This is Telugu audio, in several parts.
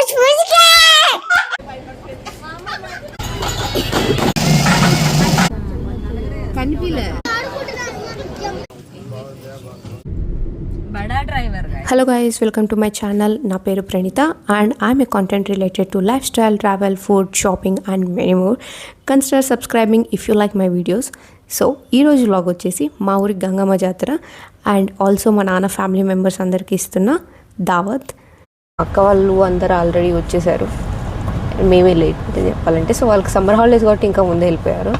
Hello guys, welcome to my channel. Na peru Pranita and I'm a content related to lifestyle, travel, food, shopping and many more. Consider subscribing if you like my videos. So ee roju vlog vachesi ma uri Gangama Jatra and also ma nana family members andarki istunna davat. Akka vallu andaru already vachesaru. మేమే లేట్ చెప్పాలంటే సో వాళ్ళకి సమ్మర్ హాలిడేస్ కాబట్టి ఇంకా ముందే వెళ్ళిపోయారు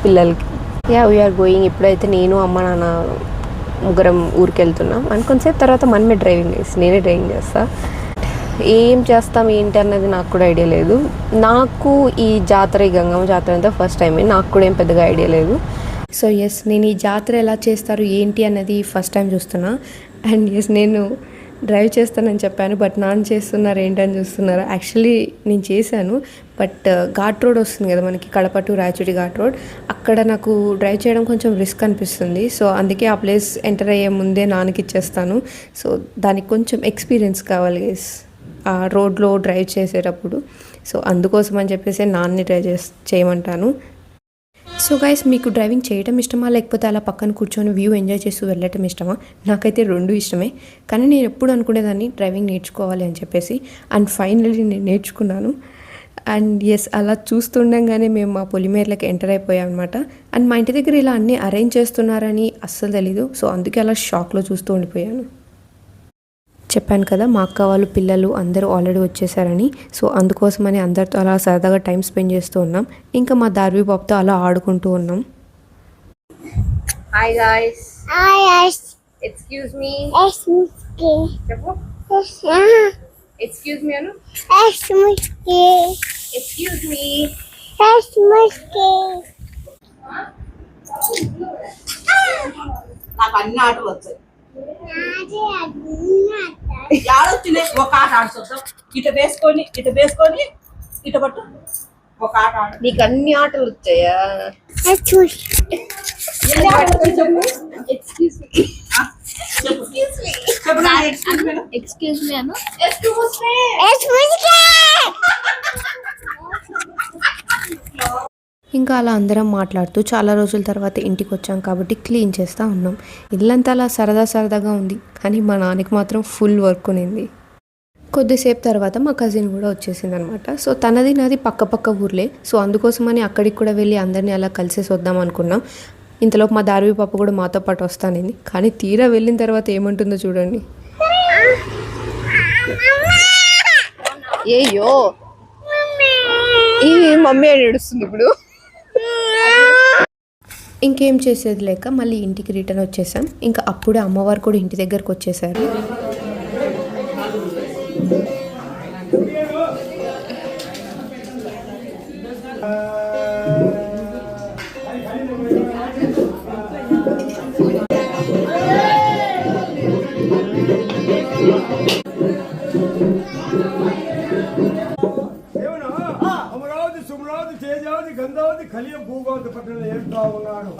పిల్లలకి. We are going. ఇప్పుడైతే నేను అమ్మ నాన్న ముగ్గురం ఊరికి వెళ్తున్నాం అండ్ కొంతసేపు తర్వాత మనమే నేనే డ్రైవింగ్ చేస్తా. ఏం చేస్తాం ఏంటి అన్నది నాకు కూడా ఐడియా లేదు. నాకు ఈ గంగమ్మ జాతర అంతా ఫస్ట్ టైమే, నాకు కూడా ఏం పెద్దగా ఐడియా లేదు. సో ఎస్, నేను ఈ జాతర ఎలా చేస్తారు ఏంటి అన్నది ఫస్ట్ టైం చూస్తున్నా. అండ్ ఎస్, నేను డ్రైవ్ చేస్తానని చెప్పాను బట్ నాన్న చేస్తున్నారు ఏంటని చూస్తున్నారు. యాక్చువల్లీ నేను చేశాను బట్ ఘాట్ రోడ్ వస్తుంది కదా మనకి, కడప టు రాయచోటి ఘాట్ రోడ్, అక్కడ నాకు డ్రైవ్ చేయడం కొంచెం రిస్క్ అనిపిస్తుంది. సో అందుకే ఆ ప్లేస్ ఎంటర్ అయ్యే ముందే నాన్నకి ఇచ్చేస్తాను. సో దానికి కొంచెం ఎక్స్పీరియన్స్ కావాలి గైస్ ఆ రోడ్లో డ్రైవ్ చేసేటప్పుడు. సో అందుకోసం అని చెప్పేసి నాన్నని డ్రైవ్ చేయమంటాను. సో గైస్, మీకు డ్రైవింగ్ చేయడం ఇష్టమా లేకపోతే అలా పక్కన కూర్చొని వ్యూ ఎంజాయ్ చేస్తూ వెళ్ళటం ఇష్టమా? నాకైతే రెండు ఇష్టమే, కానీ నేను ఎప్పుడు అనుకునేదాన్ని డ్రైవింగ్ నేర్చుకోవాలి అని చెప్పేసి. అండ్ ఫైనల్లీ నేను నేర్చుకున్నాను. అండ్ ఎస్, అలా చూస్తుండగానే మేము మా పొలిమేర్లకి ఎంటర్ అయిపోయాం అనమాట. అండ్ మా ఇంటి దగ్గర ఇలా అన్నీ అరేంజ్ చేస్తున్నారని అస్సలు తెలీదు. సో అందుకే అలా షాక్లో చూస్తూ ఉండిపోయాను. చెప్పాను కదా మా అక్క వాళ్ళు పిల్లలు అందరూ ఆల్రెడీ వచ్చేసారని. సో అందుకోసమని అందరితో అలా సరదాగా టైం స్పెండ్ చేస్తూ ఉన్నాం. ఇంకా మా దార్వి బాబుతో అలా ఆడుకుంటూ ఉన్నాం. Hi guys. Hi guys. Excuse me. చెప్పు. Excuse me Anu. Excuse me. నాకు అన్ని ఆటలు వచ్చాయి. ఆడొచ్చినాయి. ఒక ఆట ఆడుతుంటాం, ఇట వేసుకొని ఇట పట్టు ఒక ఆట ఆడు. నీకు అన్ని ఆటలు వచ్చాయా? ఎక్స్క్యూజ్ మీ అను. ఇంకా అలా అందరం మాట్లాడుతూ చాలా రోజుల తర్వాత ఇంటికి వచ్చాం కాబట్టి క్లీన్ చేస్తూ ఉన్నాం. ఇల్లంతా అలా సరదాగా ఉంది, కానీ మా నాన్నకి మాత్రం ఫుల్ వర్క్ ఉన్నింది. కొద్దిసేపు తర్వాత మా కజిన్ కూడా వచ్చేసింది అనమాట. సో తనది నాది పక్క ఊర్లే. సో అందుకోసమని అక్కడికి కూడా వెళ్ళి అందరినీ అలా కలిసేసి వద్దాం అనుకున్నాం. ఇంతలోపు మా దార్వి పాప కూడా మాతో పాటు వస్తానింది, కానీ తీరా వెళ్ళిన తర్వాత ఏమంటుందో చూడండి. ఏయో ఈ మమ్మీ అని ఏడుస్తుంది ఇప్పుడు. ఇంకేం చేసేది లేక మళ్ళీ ఇంటికి రిటర్న్ వచ్చేసాం. ఇంకా అప్పుడే అమ్మవారు కూడా ఇంటి దగ్గరకు వచ్చేసారు. గంధావతి కలియ భూగోళ పట్టణంలో ఏడుతా ఉన్నాడు.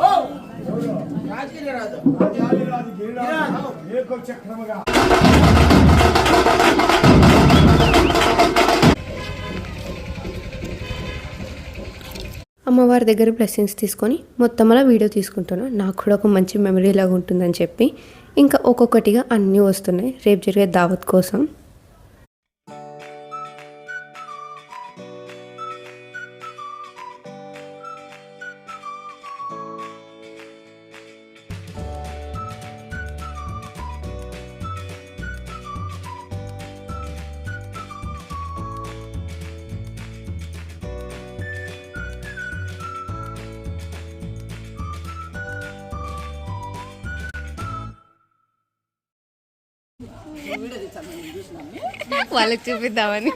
చక్రముగా అమ్మవారి దగ్గర బ్లెస్సింగ్స్ తీసుకొని మొత్తం అలా వీడియో తీసుకుంటున్నాను. నాకు కూడా ఒక మంచి మెమరీ లాగా ఉంటుందని చెప్పి ఇంకా ఒక్కొక్కటిగా అన్నీ వస్తున్నాయి రేపు జరిగే దావత్ కోసం. వాళ్ళకి చూపిద్దామని.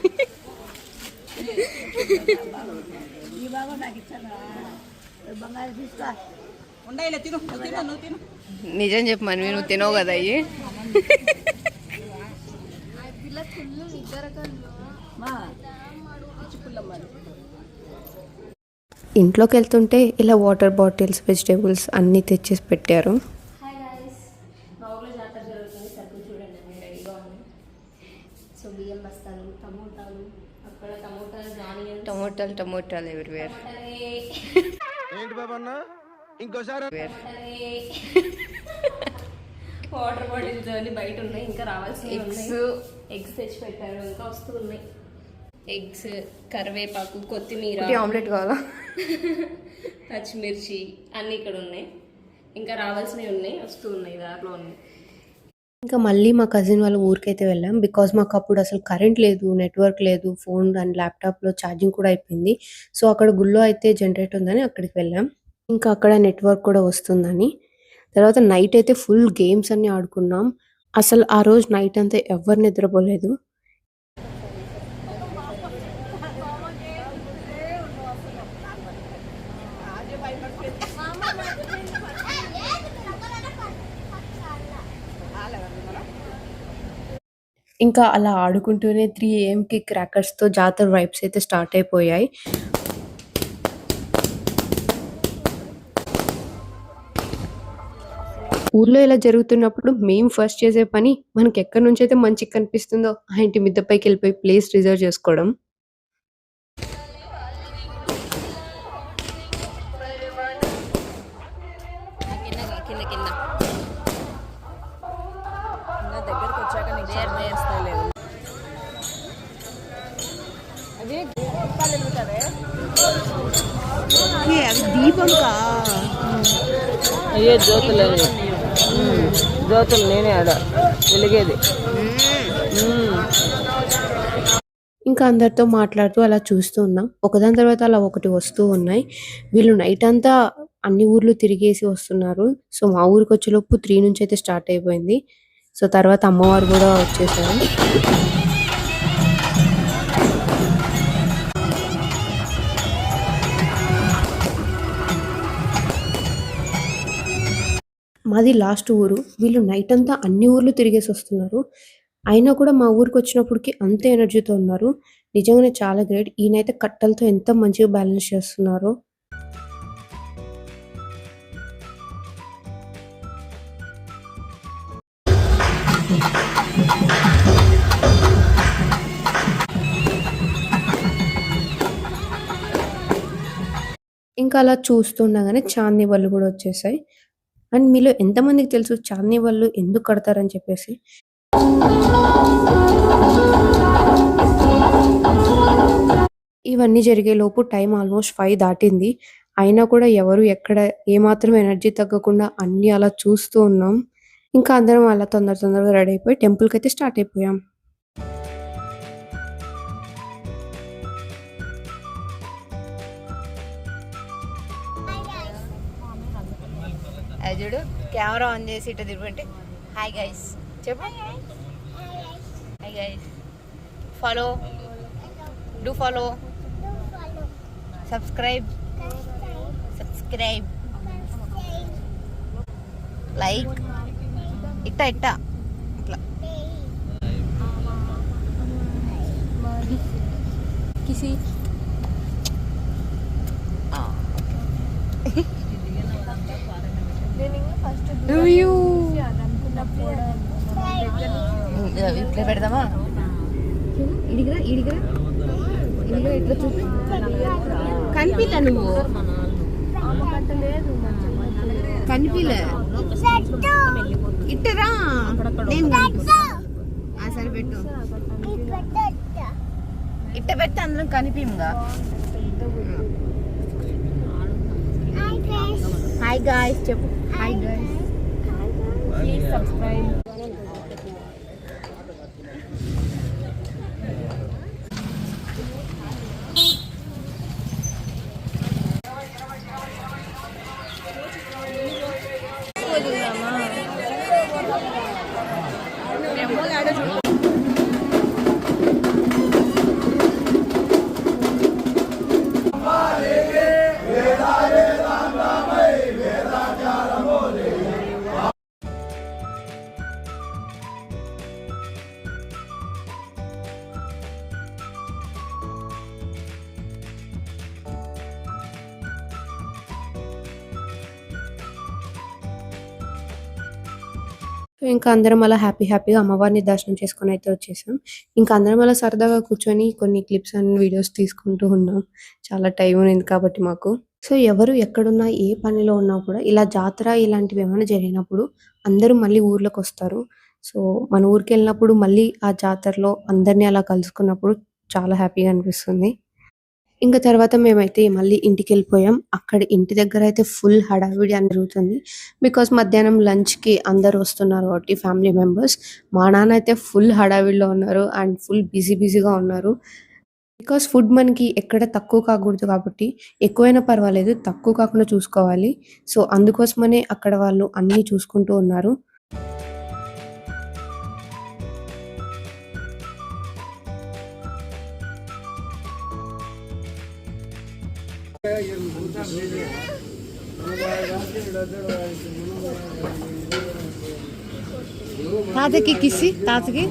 నిజం చెప్పు మనవి, నువ్వు తినవు కదా అయ్యి. ఇంట్లోకి వెళ్తుంటే ఇలా వాటర్ బాటిల్స్, వెజిటేబుల్స్ అన్నీ తెచ్చేసి పెట్టారు. సో బియ్యం బస్తాలు, టమోటాలు, అక్కడ టమోటాలు, టమోటాలు ఎవరివేర్ ఏంటి బాబా అన్న ఇంకోసారి వాటర్ బాటిల్స్ అన్ని బయట ఉన్నాయి, ఇంకా రావాల్సినవి ఉన్నాయి. ఎగ్స్ తెచ్చి పెట్టారు, ఇంకా వస్తూ ఉన్నాయి. ఎగ్స్, కరివేపాకు, కొత్తిమీర, ఆమ్లెట్ కావాలా, పచ్చిమిర్చి అన్నీ ఇక్కడ ఉన్నాయి. ఇంకా రావాల్సినవి ఉన్నాయి, వస్తూ ఉన్నాయి, దాంట్లో ఉన్నాయి. ఇంకా మళ్ళీ మా కజిన్ వాళ్ళ ఊరికైతే వెళ్ళాం. బికాజ్ మాకు అప్పుడు అసలు కరెంట్ లేదు, నెట్వర్క్ లేదు, ఫోన్ అండ్ ల్యాప్టాప్లో ఛార్జింగ్ కూడా అయిపోయింది. సో అక్కడ గుళ్ళో అయితే జనరేట్ ఉందని అక్కడికి వెళ్ళాం. ఇంకా అక్కడ నెట్వర్క్ కూడా వస్తుందని. తర్వాత నైట్ అయితే ఫుల్ గేమ్స్ అన్ని ఆడుకున్నాం. అసలు ఆ రోజు నైట్ అంతా ఎవరు నిద్రపోలేదు. ఇంకా అలా ఆడుకుంటూనే 3 AM క్రాకర్స్తో జాతర వైబ్స్ అయితే స్టార్ట్ అయిపోయాయి. ఊర్లో ఇలా జరుగుతున్నప్పుడు మేము ఫస్ట్ చేసే పని మనకి ఎక్కడి నుంచి అయితే మంచిగా కనిపిస్తుందో ఆ ఇంటి మిద్దపైకి వెళ్ళిపోయి ప్లేస్ రిజర్వ్ చేసుకోవడం. అయ్యే జ్యోతులు నేనే ఆడ వెలిగేది. ఇంకా అందరితో మాట్లాడుతూ అలా చూస్తూ ఉన్నాం. ఒకదాని తర్వాత అలా ఒకటి వస్తూ ఉన్నాయి. వీళ్ళు నైట్ అంతా అన్ని ఊర్లు తిరిగేసి వస్తున్నారు. సో మా ఊరికి వచ్చేలోపు 3 నుంచి అయితే స్టార్ట్ అయిపోయింది. సో తర్వాత అమ్మవారు కూడా వచ్చేసారు. మాది లాస్ట్ ఊరు. వీళ్ళు నైట్ అంతా అన్ని ఊర్లు తిరిగేసి వస్తున్నారు. అయినా కూడా మా ఊరికి వచ్చినప్పటికి అంతే ఎనర్జీతో ఉన్నారు. నిజంగానే చాలా గ్రేట్. ఈయనైతే కట్టలతో ఎంత మంచిగా బ్యాలెన్స్ చేస్తున్నారు. ఇంకా అలా చూస్తుండగానే చాందీ బళ్ళు కూడా వచ్చేసాయి. అండ్ మీలో ఎంతమందికి తెలుసు చాందీ బళ్ళు ఎందుకు కడతారని చెప్పేసి? ఇవన్నీ జరిగే లోపు టైం ఆల్మోస్ట్ 5 దాటింది. అయినా కూడా ఎవరు ఎక్కడ ఏమాత్రం ఎనర్జీ తగ్గకుండా అన్ని అలా చూస్తూ ఉన్నాం. ఇంకా అందరం అలా తొందరగా రెడీ అయిపోయి టెంపుల్కి అయితే స్టార్ట్ అయిపోయాం. చూడు కెమెరా ఆన్ చేసి ఇట్లా తిరుగుంటే హాయ్ గైస్ చెప్పు. Hi guys, follow, do follow, subscribe, like, ఇట్టా ఇట్లా కిసి ఇట్లా పెడదామా? ఇడిగిరా ఇట్లా చూపి. కనిపిలా నువ్వు, కనిపిలే ఇట్టరా. నేను సరే పెట్టు, ఇట్ట పెడితే అందరం కనిపింగా. హాయ్ గాయ్స్ చెప్పు. Hi guys, please subscribe. So ఇంకా అందరం అలా హ్యాపీగా అమ్మవారిని దర్శనం చేసుకొని అయితే వచ్చేసాం. ఇంకా అందరం అలా సరదాగా కూర్చొని కొన్ని క్లిప్స్ అండ్ వీడియోస్ తీసుకుంటూ ఉన్నాం. చాలా టైం ఉన్నింది కాబట్టి మాకు. సో ఎవరు ఎక్కడున్నా ఏ పనిలో ఉన్నా కూడా ఇలా జాతర ఇలాంటివి ఏమైనా జరిగినప్పుడు అందరూ మళ్ళీ ఊర్లోకొస్తారు. సో మన ఊరికెళ్ళినప్పుడు మళ్ళీ ఆ జాతరలో అందరిని అలా కలుసుకున్నప్పుడు చాలా హ్యాపీగా అనిపిస్తుంది. ఇంక తర్వాత మేమైతే మళ్ళీ ఇంటికెళ్ళిపోయాం. అక్కడ ఇంటి దగ్గరయితే ఫుల్ హడావిడి అని జరుగుతుంది. బికాజ్ మధ్యాహ్నం లంచ్‌కి అందరూ వస్తున్నారు కాబట్టి ఫ్యామిలీ మెంబర్స్. మా నాన్న అయితే ఫుల్ హడావిడిలో ఉన్నారు అండ్ ఫుల్ బిజీగా ఉన్నారు. బికాజ్ ఫుడ్ మనకి ఎక్కడ తక్కువ కాకూడదు కాబట్టి ఎక్కువైనా పర్వాలేదు తక్కువ కాకుండా చూసుకోవాలి. సో అందుకోసమనే అక్కడ వాళ్ళు అన్నీ చూసుకుంటూ ఉన్నారు. తాతకి కిసి తాతకి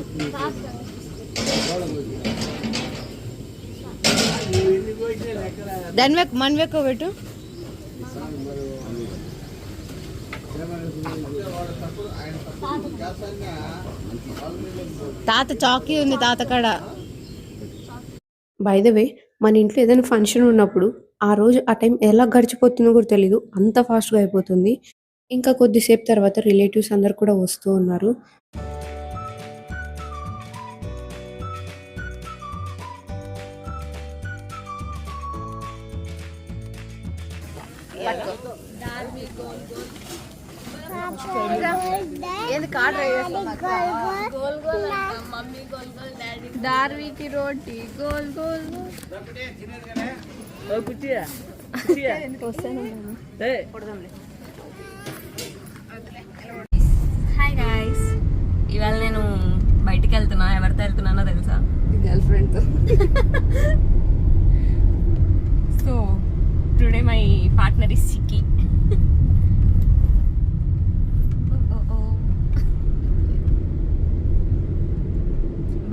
దాని మన వెక్క పెట్టు. తాత చాకీ ఉంది తాత కాడ. బై ద వే మన ఇంట్లో ఏదైనా ఫంక్షన్ ఉన్నప్పుడు ఆ రోజు ఆ టైం ఎలా గడిచిపోతుందో కూడా తెలీదు. అంత ఫాస్ట్‌గా అయిపోతుంది. ఇంకా కొద్దిసేపు తర్వాత రిలేటివ్స్ అందరూ కూడా వస్తూ ఉన్నారు. దార్వికి రోటీ గోల్ గోల్ హాయ్ గాయ్స్, ఇవాళ నేను బయటికి వెళ్తున్నా. ఎవరితో వెళ్తున్నానో తెలుసా? గర్ల్ ఫ్రెండ్తో. So today my partner is Sikki.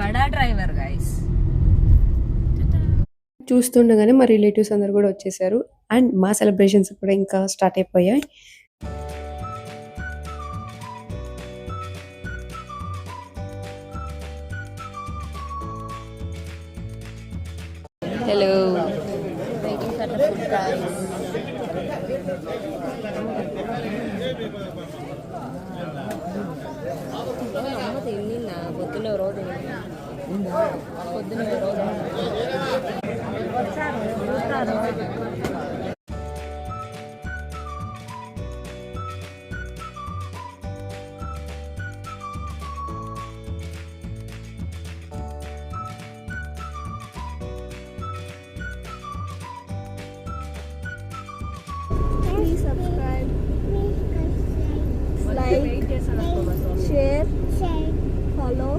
బడా డ్రైవర్ గైస్. చూస్తుండగానే మా రిలేటివ్స్ అందరూ కూడా వచ్చేసారు అండ్ మా సెలబ్రేషన్స్ కూడా ఇంకా స్టార్ట్ అయిపోయాయి. Hello. Waiting for the food guys. అమ్మ తిన్నా పొద్దున్న రోజు పొద్దున్న రోజు Please subscribe, like, share, follow.